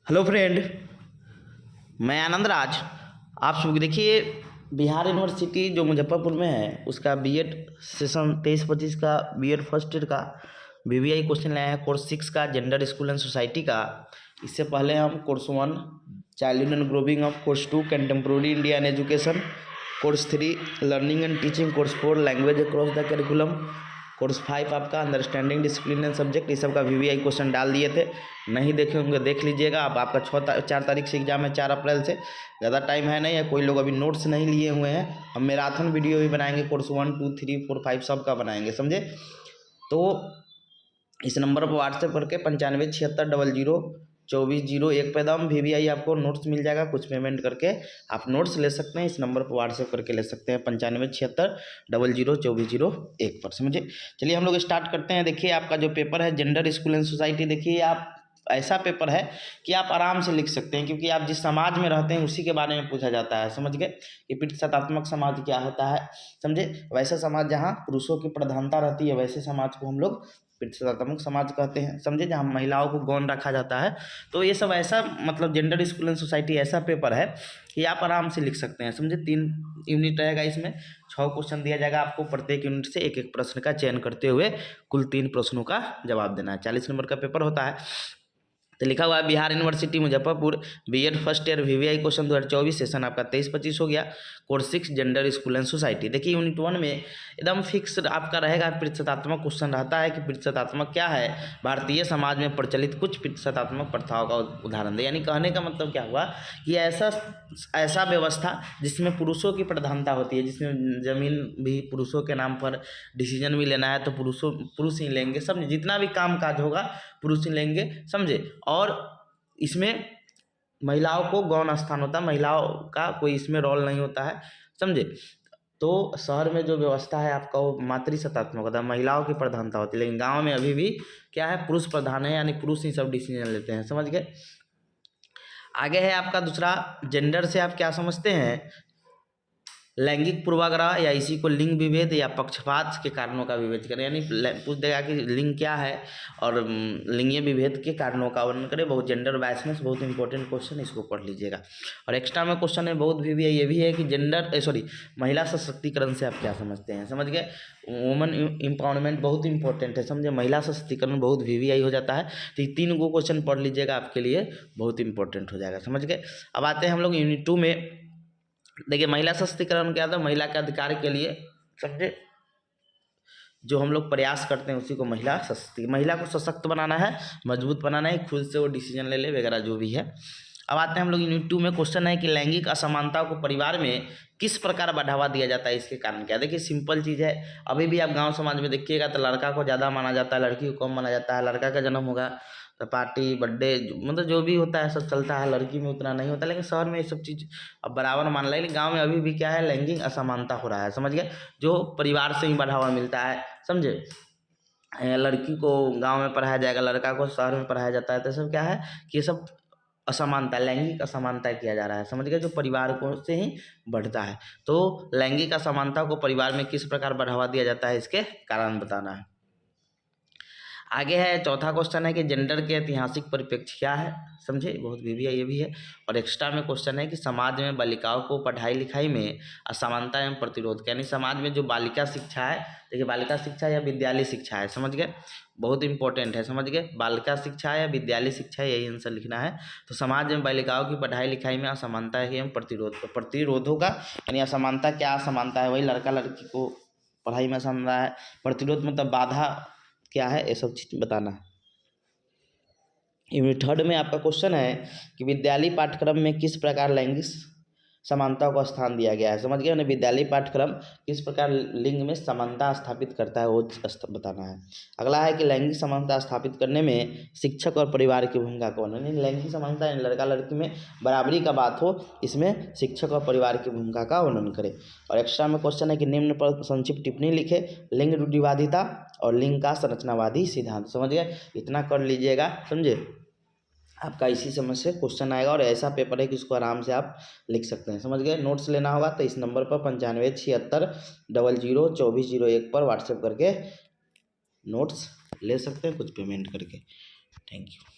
Hello friend, मैं आनंद राज। आप सब देखिए, बिहार यूनिवर्सिटी जो मुजफ्फरपुर में है उसका बीएड सेशन 23-25 का बीएड फर्स्ट ईयर का वीवीआई क्वेश्चन लाया है। कोर्स 6 का जेंडर स्कूल एंड सोसाइटी का। इससे पहले हम course 1 childhood and growing up, course 2 contemporary India and education, course 3 learning and teaching, course 4 language across the curriculum, course 5 आपका अंडरस्टैंडिंग डिसिप्लिन एंड सब्जेक्ट, ये सब का वीवीआई क्वेश्चन डाल दिए थे। नहीं देखे होंगे देख लीजिएगा। अब आपका 4 तारीख से एग्जाम है, 4 अप्रैल से। ज़्यादा टाइम है नहीं है। कोई लोग अभी नोट्स नहीं लिए हुए हैं। हम मैराथन वीडियो भी बनाएंगे, कोर्स 1, 2, 3, 4, 5 सब का बनाएंगे, समझे। तो इस नंबर पर व्हाट्सएप करके 9576002401 पे दम वीवीआई आपको नोट्स मिल जाएगा। कुछ पेमेंट करके आप नोट्स ले सकते हैं। इस नंबर पर व्हाट्सएप करके ले सकते हैं 9576002401 पर, समझे। चलिए हम लोग स्टार्ट करते हैं। देखिए आपका जो पेपर है जेंडर स्कूल एंड सोसाइटी, देखिए आप ऐसा पेपर है कि आप आराम से लिख सकते हैं, क्योंकि आप जिस समाज में रहते हैं उसी के बारे में पूछा जाता है, समझ गए। कि प्रतिशतात्मक समाज क्या होता है, समझे। वैसा समाज जहाँ पुरुषों की प्रधानता रहती है, वैसे समाज को हम लोग प्रतिशतात्मक समाज कहते हैं, समझे। जहाँ महिलाओं को गौण रखा जाता है। तो ये सब ऐसा मतलब जेंडर स्कूल एंड सोसाइटी ऐसा पेपर है कि आप आराम से लिख सकते हैं, समझे। 3 यूनिट रहेगा, इसमें 6 क्वेश्चन दिया जाएगा आपको। प्रत्येक यूनिट से एक एक प्रश्न का चयन करते हुए कुल 3 प्रश्नों का जवाब देना है। 40 नंबर का पेपर होता है। तो लिखा हुआ है Bihar university Muzaffarpur BEd first year VVI question 2024 session आपका 23-25 हो गया। Course 6 gender school and society. देखिए यूनिट 1 में एकदम फिक्स आपका रहेगा प्रतिशतात्मक क्वेश्चन रहता है कि प्रतिशतात्मक क्या है, भारतीय समाज में प्रचलित कुछ प्रतिशतात्मक प्रथाओं का उदाहरण दे। यानी कहने का मतलब क्या हुआ कि ऐसा व्यवस्था जिसमें पुरुषों की प्रधानता होती है, जिसमें जमीन भी पुरुषों के नाम पर, डिसीजन भी लेना है तो पुरुष ही लेंगे, समझे। जितना भी काम काज होगा पुरुष ही लेंगे, समझे। और इसमें महिलाओं को गौण स्थान होता है, महिलाओं का कोई इसमें रोल नहीं होता है, समझे। तो शहर में जो व्यवस्था है आपका वो मातृसत्तात्मक होता है, महिलाओं की प्रधानता होती है। लेकिन गांव में अभी भी क्या है, पुरुष प्रधान है, यानी पुरुष ही सब डिसीजन लेते हैं, समझ गए। आगे है आपका दूसरा, जेंडर से आप क्या समझते हैं। लैंगिक पूर्वाग्रह या इसी को लिंग विभेद या पक्षपात के कारणों का विभेद करें। यानी पूछ देगा कि लिंग क्या है और लिंगीय विभेद के कारणों का वर्णन करें। बहुत जेंडर बायसनेस, बहुत इंपॉर्टेंट क्वेश्चन, इसको पढ़ लीजिएगा। और एक्स्ट्रा में क्वेश्चन है बहुत भी है, ये भी है कि महिला सशक्तिकरण से आप क्या समझते हैं, समझ गए। वुमन एम्पावरमेंट बहुत इंपॉर्टेंट है, समझे। महिला सशक्तिकरण बहुत वीवीआई हो जाता है। तो ये 3 गो क्वेश्चन पढ़ लीजिएगा, आपके लिए बहुत इंपॉर्टेंट हो जाएगा, समझ गए। अब आते हैं हम लोग यूनिट 2 में। देखिए महिला सशक्तिकरण क्या था, महिला के अधिकार के लिए, समझे, जो हम लोग प्रयास करते हैं उसी को महिला को सशक्त बनाना है, मजबूत बनाना है, खुद से वो डिसीजन ले ले वगैरह जो भी है। अब आते हैं हम लोग यूनिट 2 में। क्वेश्चन है कि लैंगिक असमानताओं को परिवार में किस प्रकार बढ़ावा दिया जाता है, इसके कारण क्या। देखिए सिंपल चीज़ है। अभी भी आप गांव समाज में देखिएगा तो लड़का को ज़्यादा माना जाता है, लड़की को कम माना जाता है। लड़का का जन्म होगा तो पार्टी बर्थडे मतलब जो भी होता है सब चलता है, लड़की में उतना नहीं होता। लेकिन शहर में ये सब चीज़ अब बराबर मान लेकिन गाँव में अभी भी क्या है, लैंगिक असमानता हो रहा है, समझ गए। जो परिवार से ही बढ़ावा मिलता है, समझे। लड़की को गांव में पढ़ाया जाएगा, लड़का को शहर में पढ़ाया जाता है। तो सब क्या है कि ये सब असमानता, लैंगिक असमानता किया जा रहा है, समझ गए, जो परिवार को से ही बढ़ता है। तो लैंगिक असमानता को परिवार में किस प्रकार बढ़ावा दिया जाता है, इसके कारण बताना है। आगे है चौथा क्वेश्चन है कि जेंडर के ऐतिहासिक परिप्रेक्ष्य क्या है, समझे। बहुत वीवीआई ये भी है। और एक्स्ट्रा में क्वेश्चन है कि समाज में बालिकाओं को पढ़ाई लिखाई में असमानता एवं प्रतिरोध, यानी समाज में जो बालिका शिक्षा है, देखिए बालिका शिक्षा या विद्यालय शिक्षा है, समझ गए, बहुत इंपॉर्टेंट है, समझ गए। बालिका शिक्षा या विद्यालय शिक्षा, यही आंसर लिखना है। तो समाज में बालिकाओं की पढ़ाई लिखाई में असमानता एवं प्रतिरोध, तो प्रतिरोधों का यानी असमानता क्या असमानता है, वही लड़का लड़की को पढ़ाई में असमानता है। प्रतिरोध मतलब बाधा क्या है, ये सब चीज़ बताना है। यूनिट 3 में आपका क्वेश्चन है कि विद्यालय पाठ्यक्रम में किस प्रकार लैंगिक समानता को स्थान दिया गया है, समझ गए ना। विद्यालय पाठ्यक्रम किस प्रकार लिंग में समानता स्थापित करता है वो बताना है। अगला है कि लैंगिक समानता स्थापित करने में शिक्षक और परिवार की भूमिका कौन है। लैंगिक समानता लड़का लड़की में बराबरी का बात हो, इसमें शिक्षक और परिवार की भूमिका का वर्णन करें। और एक्स्ट्रा में क्वेश्चन है कि निम्न पर संक्षिप्त टिप्पणी लिखे, लिंग रूढ़िवादिता और लिंग का संरचनावादी सिद्धांत, समझ गए। इतना कर लीजिएगा, समझे। आपका इसी समझ से क्वेश्चन आएगा और ऐसा पेपर है कि उसको आराम से आप लिख सकते हैं, समझ गए। नोट्स लेना होगा तो इस नंबर पर 9576002401 पर व्हाट्सएप करके नोट्स ले सकते हैं, कुछ पेमेंट करके। Thank you.